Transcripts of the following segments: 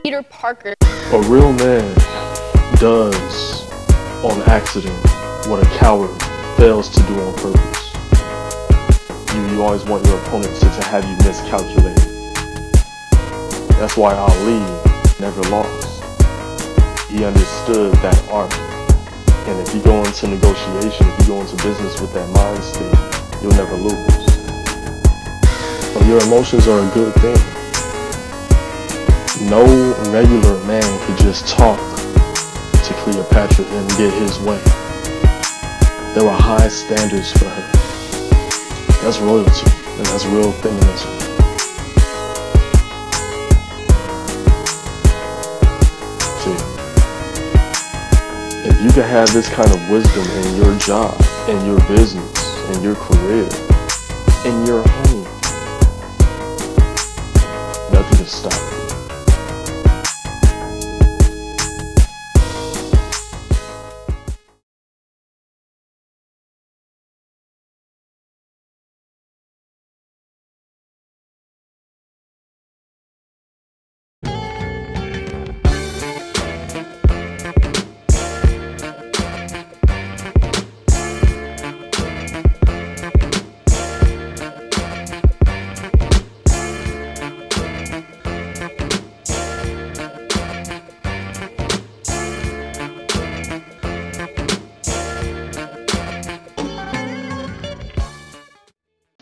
Peter Parker. A real man does on accident what a coward fails to do on purpose. You always want your opponent to have you miscalculate. That's why Ali never lost. He understood that art. And if you go into negotiation, if you go into business with that mind state, you'll never lose. So your emotions are a good thing. No regular man could just talk to Cleopatra and get his way. There were high standards for her. That's royalty, and that's real feminism. See, if you can have this kind of wisdom in your job, in your business, in your career, in your home, nothing can stop you.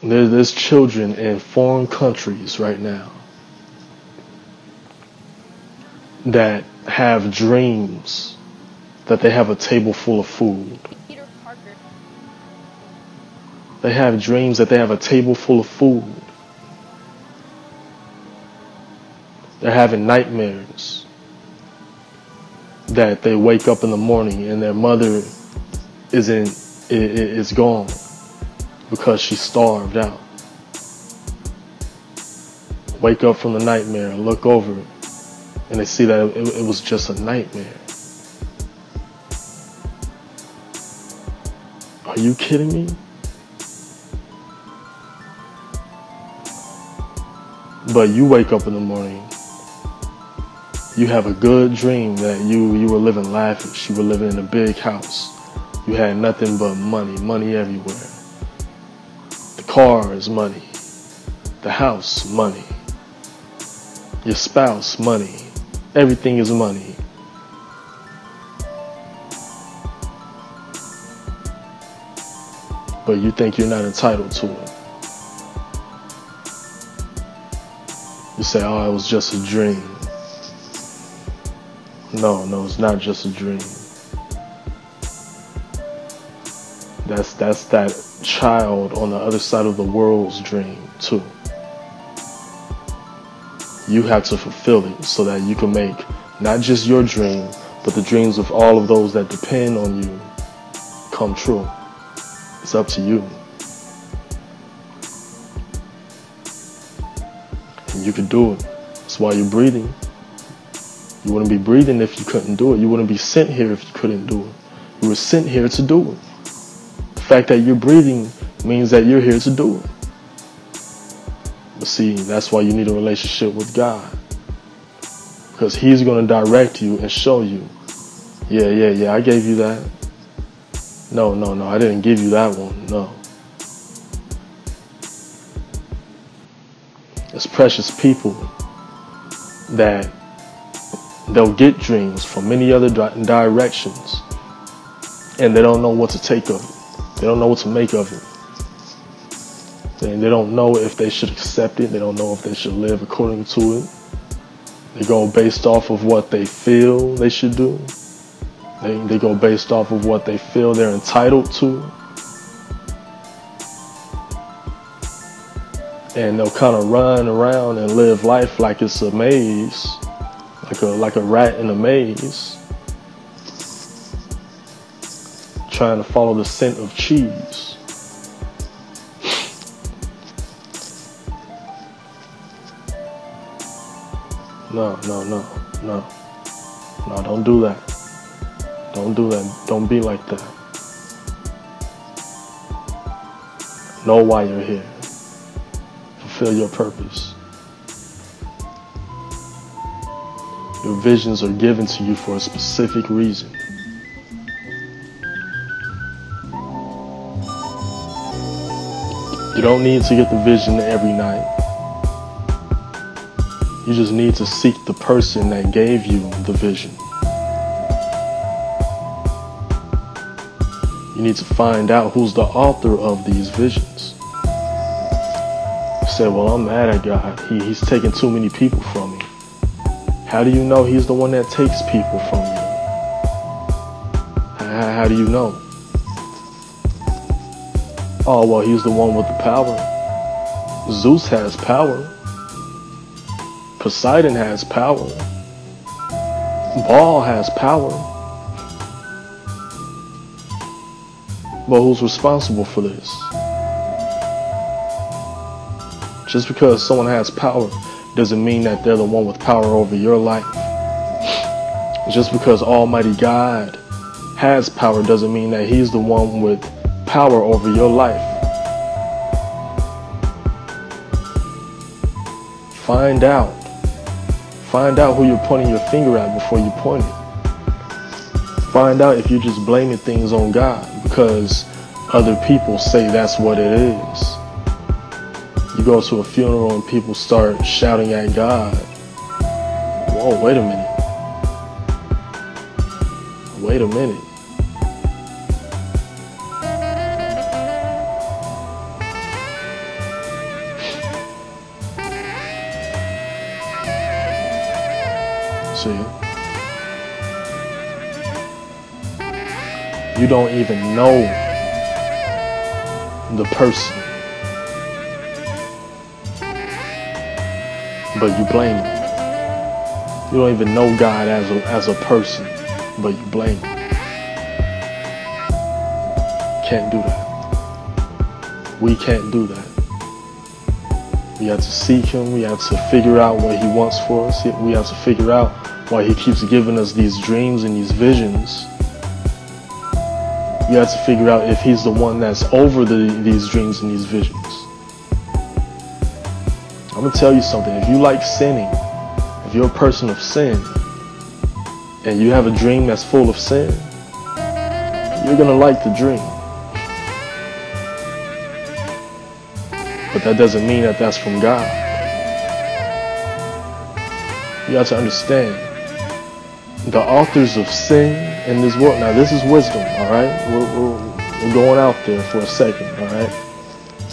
There's children in foreign countries right now that have dreams that they have a table full of food. Peter Parker. They have dreams that they have a table full of food. They're having nightmares that they wake up in the morning and their mother is gone because she starved out. Wake up from the nightmare, look over it, and they see that it was just a nightmare. Are you kidding me? But you wake up in the morning, you have a good dream that you were living lavish, you were living in a big house. You had nothing but money everywhere. The car is money. The house, money. Your spouse, money. Everything is money. But you think you're not entitled to it. You say, oh, it was just a dream. No, it's not just a dream. That's that child on the other side of the world's dream too. You have to fulfill it so that you can make not just your dream, but the dreams of all of those that depend on you come true. It's up to you. And you can do it. That's why you're breathing. You wouldn't be breathing if you couldn't do it. You wouldn't be sent here if you couldn't do it. You were sent here to do it. The fact that you're breathing means that you're here to do it. But see, that's why you need a relationship with God. Because He's going to direct you and show you, yeah, I gave you that. No, I didn't give you that one, no. There's precious people that they'll get dreams from many other directions and they don't know what to take of it. They don't know what to make of it. And they don't know if they should accept it. They don't know if they should live according to it. They go based off of what they feel they should do. They go based off of what they feel they're entitled to. And they'll kind of run around and live life like it's a maze. Like a rat in a maze. Trying to follow the scent of cheese. No, don't do that. Don't do that. Don't be like that. Know why you're here. Fulfill your purpose. Your visions are given to you for a specific reason. You don't need to get the vision every night. You just need to seek the person that gave you the vision. You need to find out who's the author of these visions. You say, well, I'm mad at God. He's taking too many people from me. How do you know he's the one that takes people from you? How do you know? Oh, well, he's the one with the power. Zeus has power. Poseidon has power. Baal has power. But who's responsible for this? Just because someone has power doesn't mean that they're the one with power over your life. Just because Almighty God has power doesn't mean that he's the one with power over your life. Find out. Find out who you're pointing your finger at before you point it. Find out if you're just blaming things on God because other people say that's what it is. You go to a funeral and people start shouting at God. Whoa, wait a minute. Wait a minute. See? You don't even know the person, but you blame him. You don't even know God as a person, but you blame him. Can't do that. We can't do that. We have to seek him. We have to figure out what he wants for us. We have to figure out why he keeps giving us these dreams and these visions. We have to figure out if he's the one that's over these dreams and these visions. I'm going to tell you something. If you like sinning, if you're a person of sin, and you have a dream that's full of sin, you're going to like the dream. But that doesn't mean that that's from God. You have to understand, the authors of sin in this world, now this is wisdom, all right? We're going out there for a second, all right?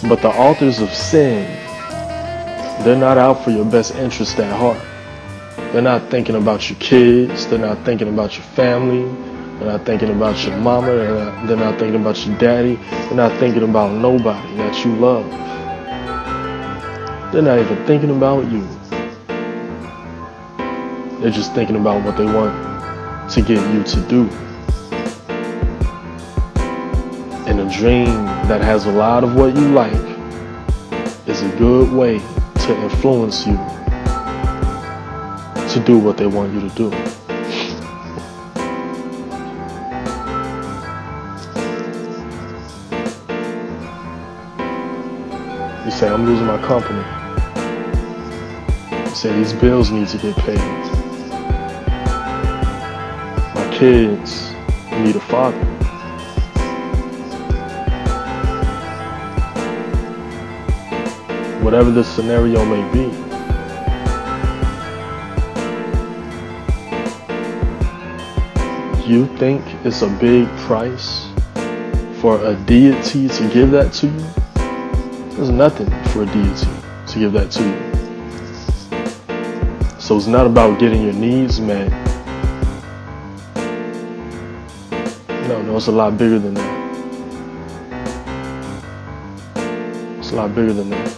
But the authors of sin, they're not out for your best interest at heart. They're not thinking about your kids. They're not thinking about your family. They're not thinking about your mama. They're not thinking about your daddy. They're not thinking about nobody that you love. They're not even thinking about you. They're just thinking about what they want to get you to do. And a dream that has a lot of what you like is a good way to influence you to do what they want you to do. You say, I'm losing my company. You say, these bills need to get paid. My kids need a father. Whatever the scenario may be. You think it's a big price for a deity to give that to you? There's nothing for a deity to give that to you. So it's not about getting your needs met. No, it's a lot bigger than that. It's a lot bigger than that.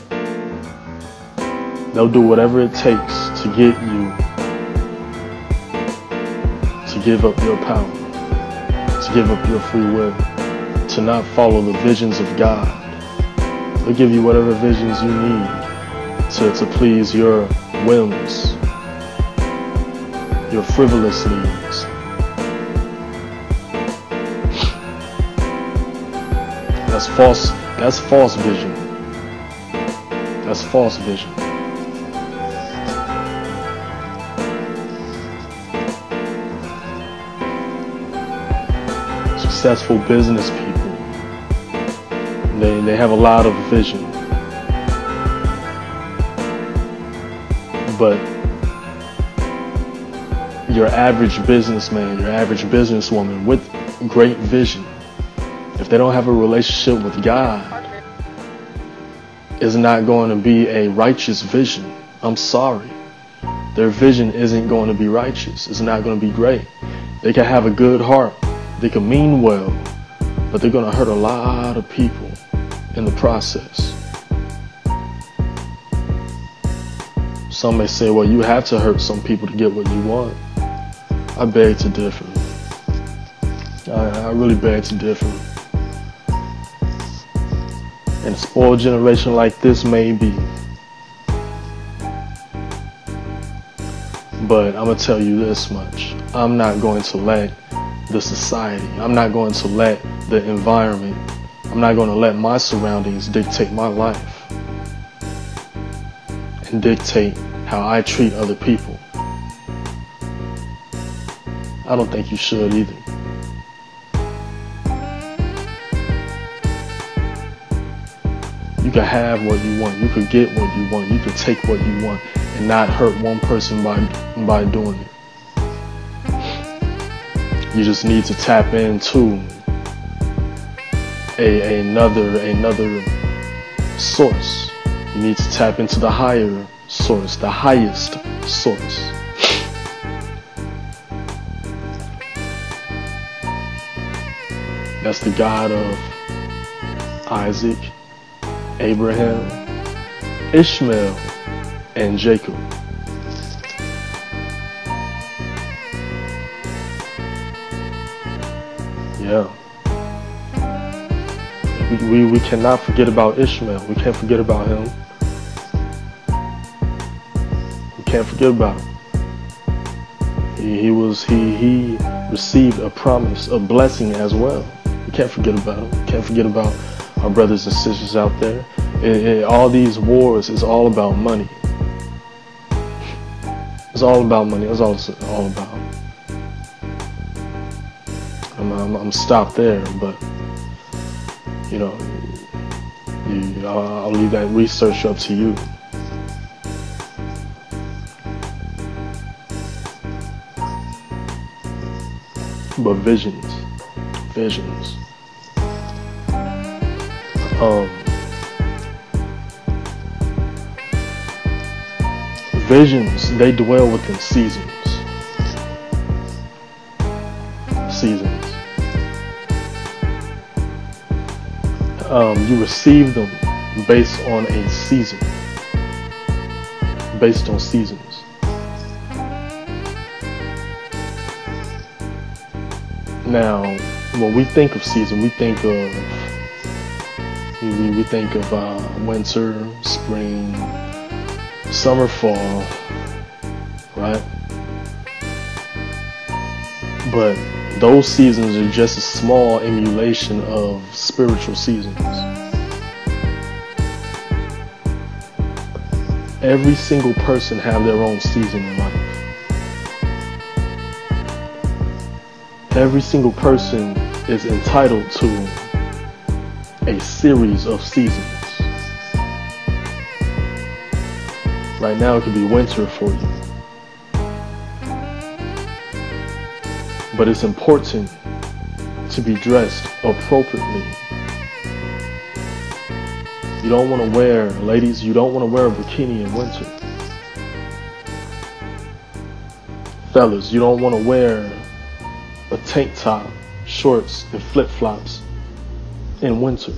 They'll do whatever it takes to get you to give up your power, to give up your free will, to not follow the visions of God. They'll give you whatever visions you need to please your whims, your frivolous needs. That's false vision. That's false vision. successful business people, they have a lot of vision. But your average businessman, your average businesswoman with great vision, if they don't have a relationship with God, is not going to be a righteous vision. I'm sorry. Their vision isn't going to be righteous. It's not going to be great. They can have a good heart. They can mean well, but they're going to hurt a lot of people in the process. Some may say, well, you have to hurt some people to get what you want. I beg to differ. I really beg to differ. And a spoiled generation like this may be. But I'm going to tell you this much. I'm not going to let the society, I'm not going to let the environment, I'm not going to let my surroundings dictate my life and dictate how I treat other people. I don't think you should either. You can have what you want. You could get what you want. You could take what you want and not hurt one person by doing it. You just need to tap into another source. You need to tap into the higher source, the highest source. That's the God of Isaac, Abraham, Ishmael, and Jacob. Yeah. We cannot forget about Ishmael. We can't forget about him. We can't forget about him. He received a promise, a blessing as well. We can't forget about him. We can't forget about our brothers and sisters out there. All these wars is all about money. It's all about money. That's all it's all about. I'm stopped there, but you know, I'll leave that research up to you. But visions. Visions, they dwell within seasons. You receive them based on a season. Based on seasons. Now, when we think of season, we think of winter, spring, summer, fall, right? But those seasons are just a small emulation of spiritual seasons. Every single person have their own season in life. Every single person is entitled to a series of seasons. Right now it could be winter for you. But it's important to be dressed appropriately. You don't want to wear, ladies, you don't want to wear a bikini in winter. Fellas, you don't want to wear a tank top, shorts, and flip-flops in winter.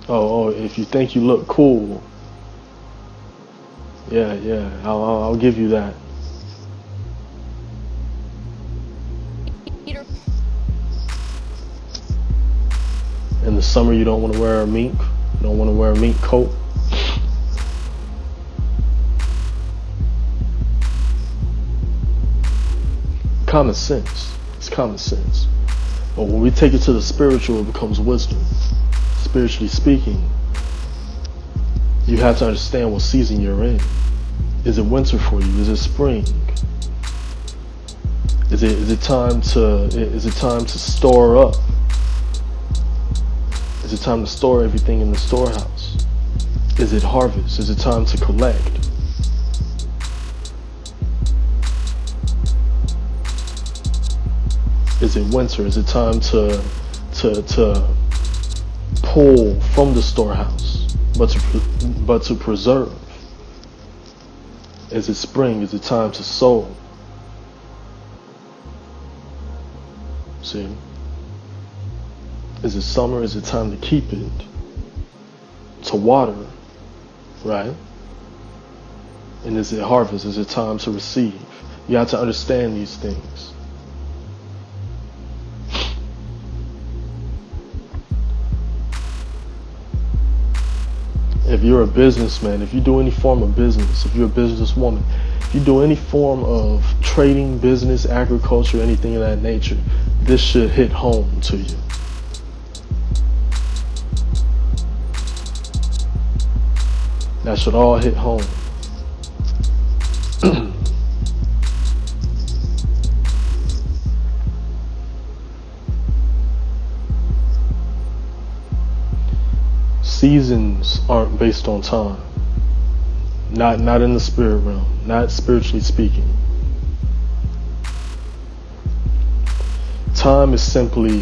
Oh, if you think you look cool, yeah, I'll give you that. In the summer, you don't want to wear a mink. You don't want to wear a mink coat. Common sense. It's common sense. But when we take it to the spiritual, it becomes wisdom. Spiritually speaking, you have to understand what season you're in. Is it winter for you? Is it spring? Is it time to store up? Is it time to store everything in the storehouse? Is it harvest? Is it time to collect? Is it winter? Is it time to pull from the storehouse, but to preserve? Is it spring? Is it time to sow? See? Is it summer? Is it time to keep it? To water, right? And is it harvest? Is it time to receive? You have to understand these things. If you're a businessman, if you do any form of business, if you're a businesswoman, if you do any form of trading, business, agriculture, anything of that nature, this should hit home to you. That should all hit home. Seasons aren't based on time. Not in the spirit realm, not spiritually speaking. Time is simply,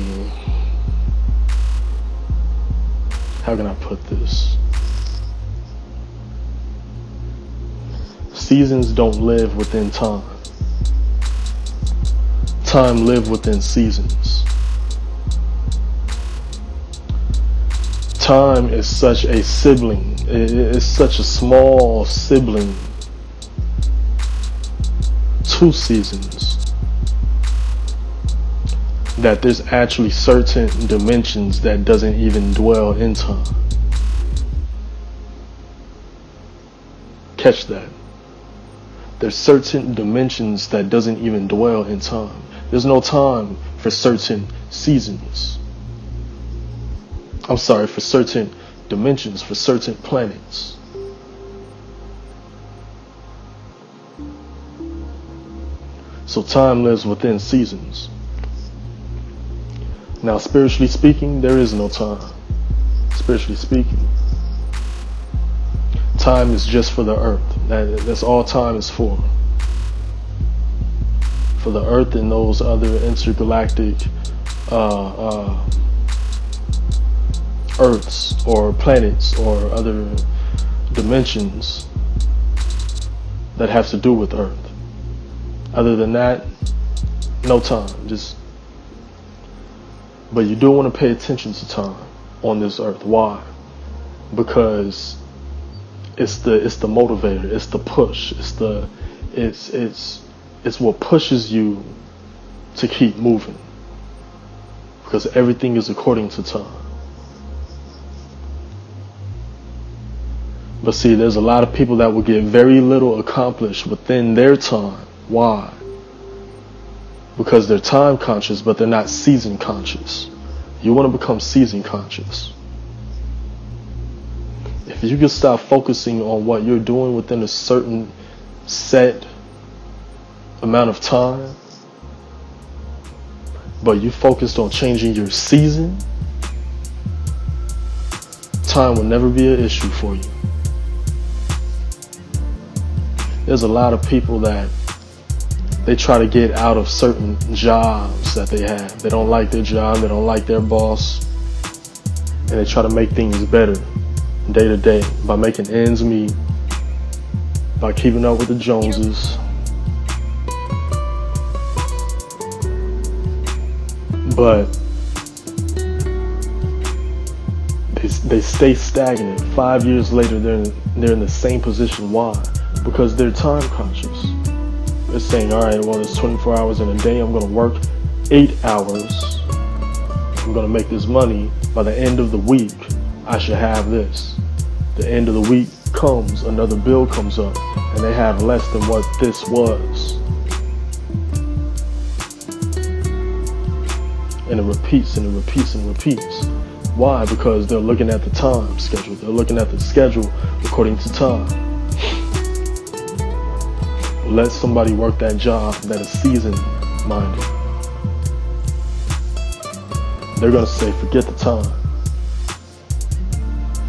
how can I put this? Seasons don't live within time. Time lives within seasons. Time is such a sibling. It's such a small sibling to seasons that there's actually certain dimensions that doesn't even dwell in time. Catch that. There's certain dimensions that doesn't even dwell in time. There's no time for certain seasons. I'm sorry, for certain dimensions, for certain planets. So time lives within seasons. Now, spiritually speaking, there is no time. Spiritually speaking, time is just for the earth. That's all time is for. For the earth and those other intergalactic Earths or planets or other dimensions that have to do with Earth. Other than that, no time. But you do want to pay attention to time on this earth. Why? Because it's the motivator, it's the push, it's what pushes you to keep moving. Because everything is according to time. But see, there's a lot of people that will get very little accomplished within their time. Why? Because they're time conscious, but they're not season conscious. You want to become season conscious. If you can stop focusing on what you're doing within a certain set amount of time, but you focused on changing your season, time will never be an issue for you. There's a lot of people that they try to get out of certain jobs that they have. They don't like their job, they don't like their boss, and they try to make things better day to day by making ends meet, by keeping up with the Joneses. But they stay stagnant. 5 years later, they're in the same position. Why? Because they're time conscious. They're saying, all right, well, there's 24 hours in a day. I'm going to work 8 hours. I'm going to make this money. By the end of the week, I should have this. The end of the week comes, another bill comes up, and they have less than what this was. And it repeats and it repeats and it repeats. Why? Because they're looking at the time schedule. They're looking at the schedule according to time. Let somebody work that job that is seasoned minded. They're going to say, forget the time.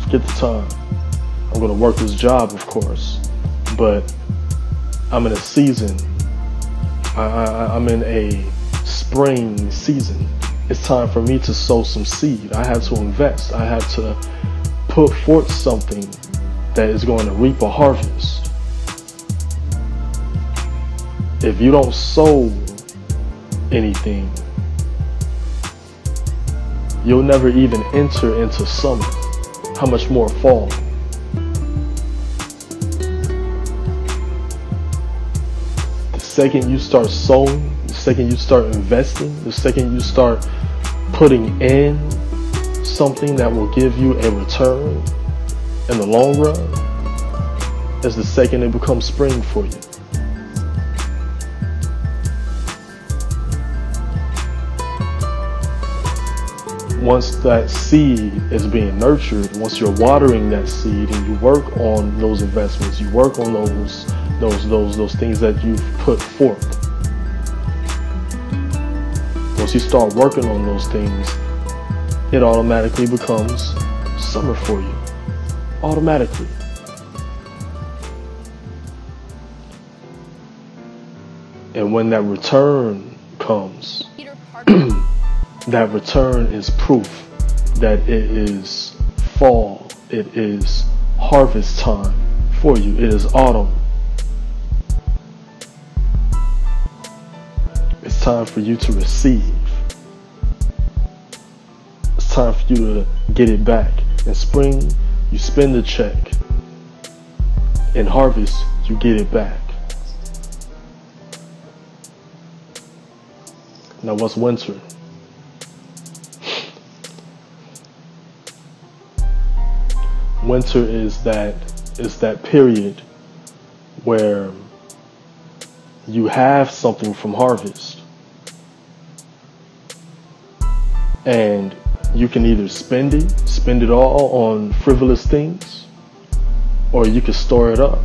Forget the time. I'm going to work this job, of course, but I'm in a season. I'm in a spring season. It's time for me to sow some seed. I have to invest. I have to put forth something that is going to reap a harvest. If you don't sow anything, you'll never even enter into summer. How much more fall? The second you start sowing, the second you start investing, the second you start putting in something that will give you a return in the long run, is the second it becomes spring for you. Once that seed is being nurtured, once you're watering that seed and you work on those investments, you work on those things that you've put forth. Once you start working on those things, it automatically becomes summer for you. Automatically. And when that return comes, that return is proof that it is fall, it is harvest time for you, it is autumn. It's time for you to receive. It's time for you to get it back. In spring, you spend the check. In harvest, you get it back. Now what's winter? Winter is that period where you have something from harvest and you can either spend it all on frivolous things, or you can store it up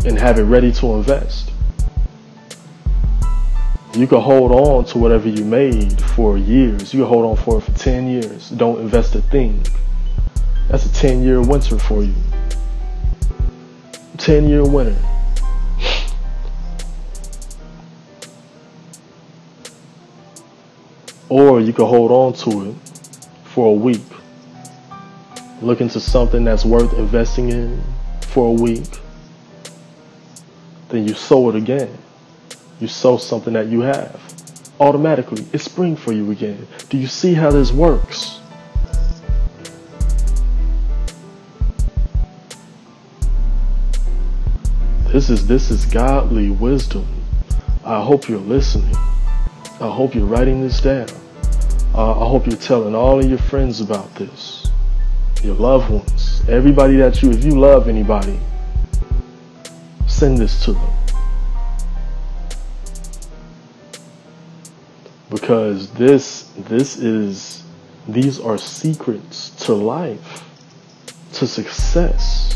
and have it ready to invest. You can hold on to whatever you made for years. You can hold on for it for 10 years. Don't invest a thing. That's a 10-year winter for you. 10-year winter. Or you can hold on to it for a week. Look into something that's worth investing in for a week. Then you sow it again. You sow something that you have. Automatically, it's spring for you again. Do you see how this works? This is godly wisdom. I hope you're listening. I hope you're writing this down. I hope you're telling all of your friends about this. Your loved ones. Everybody if you love anybody, send this to them. Because these are secrets to life, to success.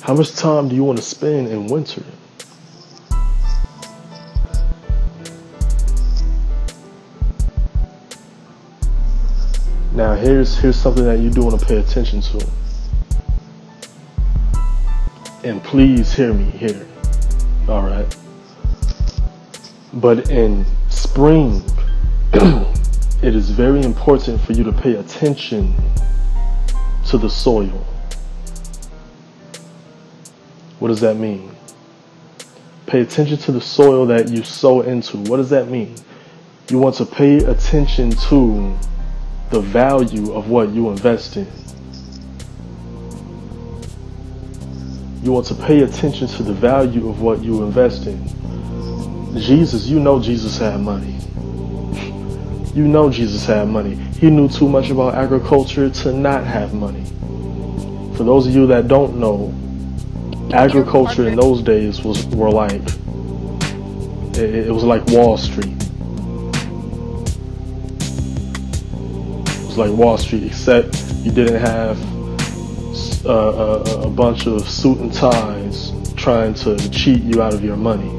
How much time do you want to spend in winter? Now here's something that you do want to pay attention to. And please hear me here. Alright. But in spring, it is very important for you to pay attention to the soil. What does that mean? Pay attention to the soil that you sow into. What does that mean? You want to pay attention to the value of what you invest in. You want to pay attention to the value of what you invest in. Jesus, you know Jesus had money. You know Jesus had money. He knew too much about agriculture to not have money. For those of you that don't know, agriculture in those days was like Wall Street. It was like Wall Street, except you didn't have a bunch of suit and ties trying to cheat you out of your money.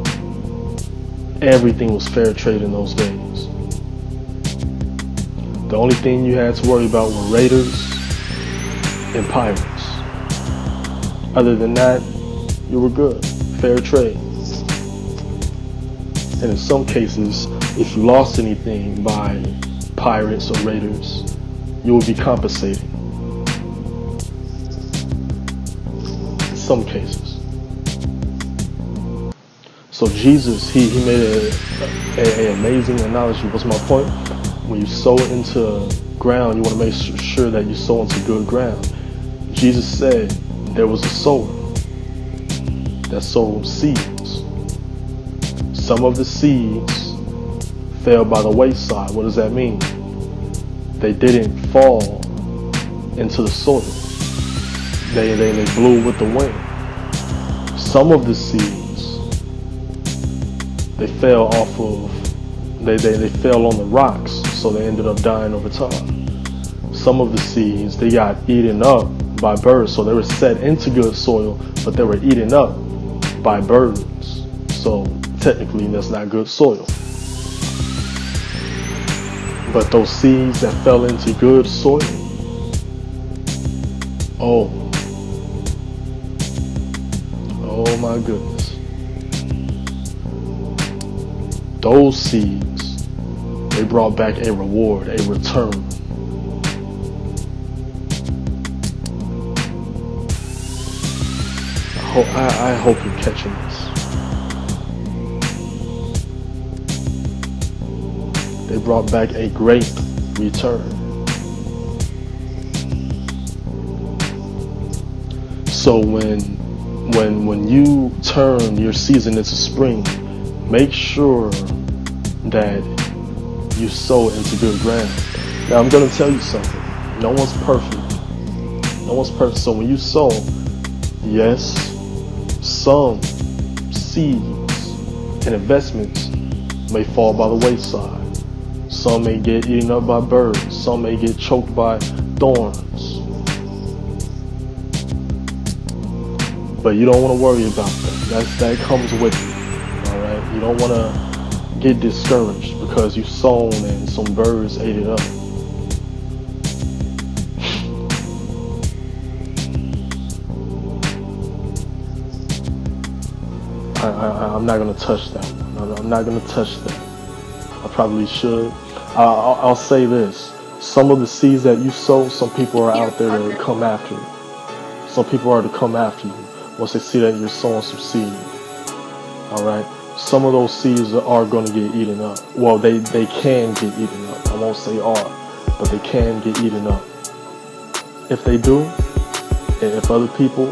Everything was fair trade in those days. The only thing you had to worry about were raiders and pirates. Other than that, you were good. Fair trade. And in some cases, if you lost anything by pirates or raiders, you will be compensated. In some cases. So Jesus, he made an amazing analogy. What's my point? When you sow into ground, you want to make sure that you sow into good ground. Jesus said there was a sower that sowed seeds. Some of the seeds fell by the wayside. What does that mean? They didn't fall into the soil. They blew with the wind. Some of the seeds, they fell off of, they fell on the rocks, so they ended up dying over time. Some of the seeds, they got eaten up by birds, so they were set into good soil, but they were eaten up by birds. So technically that's not good soil. But those seeds that fell into good soil, oh my goodness. Those seeds, they brought back a reward, a return. I hope you're catching this. They brought back a great return. So when you turn your season into spring, make sure that you sow into good ground. Now I'm going to tell you something. No one's perfect. No one's perfect. So when you sow, yes, some seeds and investments may fall by the wayside. Some may get eaten up by birds. Some may get choked by thorns. But you don't want to worry about that. That comes with it. All right. You don't want to get discouraged because you sown and some birds ate it up. I'm not going to touch that. I'm not going to touch that. I probably should. I'll say this. Some of the seeds that you sow, some people are out there to come after you. Some people are to come after you once they see that you're sowing some seed. Alright? Some of those seeds are going to get eaten up. Well, they can get eaten up. I won't say are, but they can get eaten up. If they do, and if other people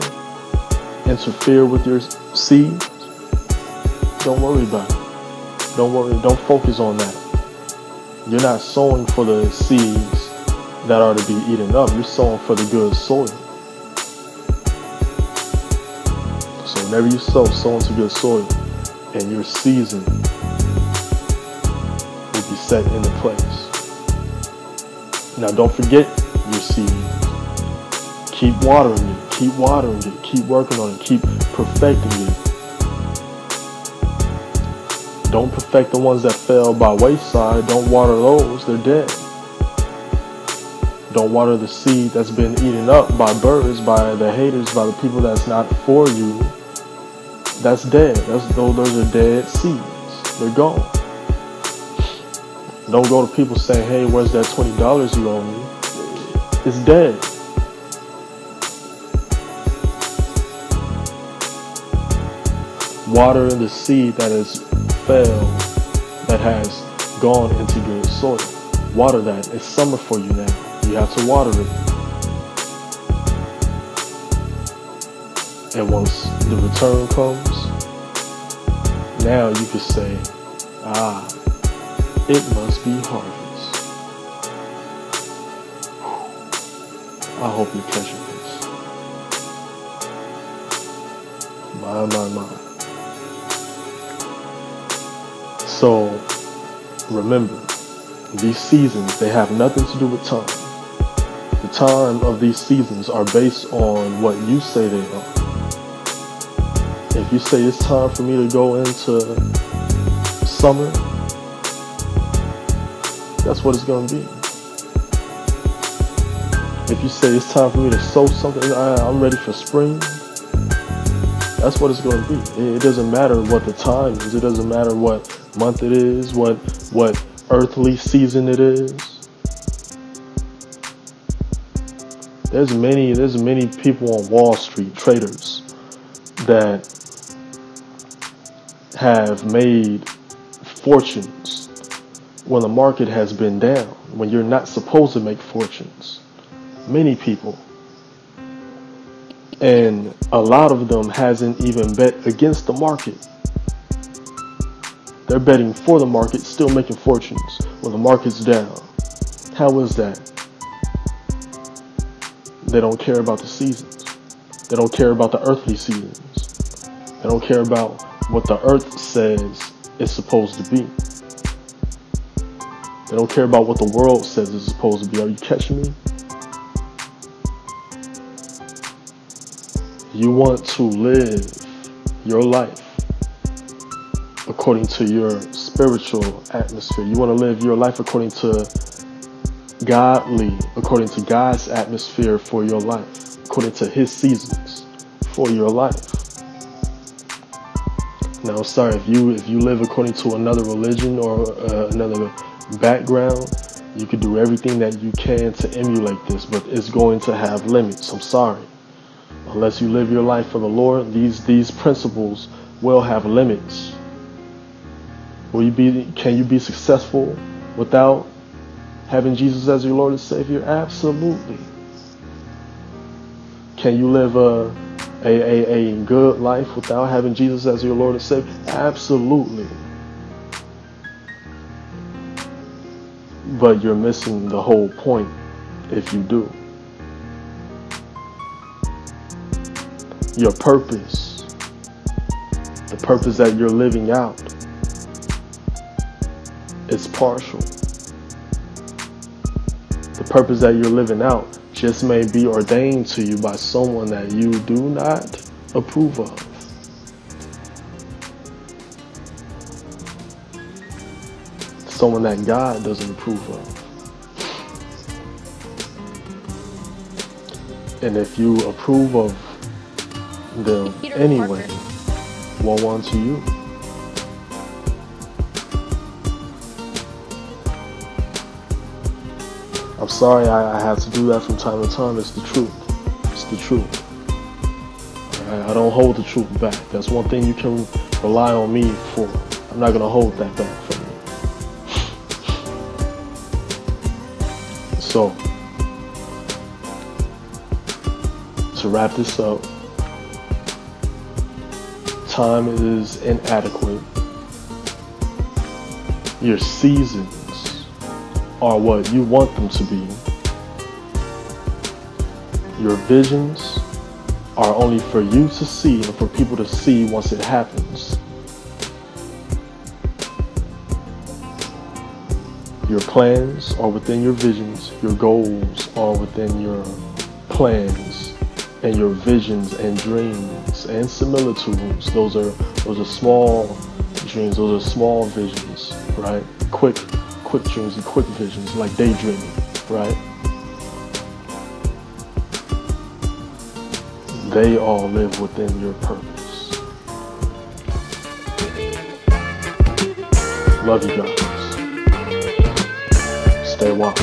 interfere with your seed, don't worry about it. Don't worry. Don't focus on that. You're not sowing for the seeds that are to be eaten up. You're sowing for the good soil. So whenever you sow into good soil, and your season will be set into place. Now don't forget your seed. Keep watering it. Keep watering it. Keep working on it. Keep perfecting it. Don't perfect the ones that fell by wayside. Don't water those. They're dead. Don't water the seed that's been eaten up by birds, by the haters, by the people that's not for you. That's dead. Those are dead seeds. They're gone. Don't go to people saying, hey, where's that $20 you owe me? It's dead. Water the seed that is fell, that has gone into good soil. Water that. It's summer for you now. You have to water it. And once the return comes, now you can say, it must be harvest. I hope you're catching this. My. So, remember, these seasons, they have nothing to do with time. The time of these seasons are based on what you say they are. If you say it's time for me to go into summer, that's what it's going to be. If you say it's time for me to sow something, I'm ready for spring, that's what it's going to be. It doesn't matter what the time is. It doesn't matter what month it is, what earthly season it is. There's many people on Wall Street, traders, that have made fortunes when the market has been down, when you're not supposed to make fortunes. Many people. And a lot of them hasn't even bet against the market. They're betting for the market, still making fortunes when the market's down. How is that? They don't care about the seasons. They don't care about the earthly seasons. They don't care about what the earth says it's supposed to be. They don't care about what the world says it's supposed to be. Are you catching me? You want to live your life according to your spiritual atmosphere. You want to live your life according to God's atmosphere for your life, according to His seasons for your life. Now, I'm sorry, if you live according to another religion or another background, you could do everything that you can to emulate this, but it's going to have limits. I'm sorry. Unless you live your life for the Lord, these principles will have limits. Can you be successful without having Jesus as your Lord and Savior? Absolutely. Can you live a good life without having Jesus as your Lord and Savior? Absolutely. But you're missing the whole point if you do. Your purpose, the purpose that you're living out, is partial. The purpose that you're living out just may be ordained to you by someone that you do not approve of. Someone that God doesn't approve of. And if you approve of them anyway, woe unto you. I'm sorry I have to do that from time to time. It's the truth. It's the truth. I don't hold the truth back. That's one thing you can rely on me for. I'm not going to hold that back from you. So, to wrap this up, time is inadequate. Your seasons are what you want them to be. Your visions are only for you to see and for people to see once it happens. Your plans are within your visions. Your goals are within your plans and your visions and dreams and similitudes. Those are small dreams. Those are small visions, right? Quick dreams and quick visions, like daydreaming, right? They all live within your purpose. Love you guys. Stay wild.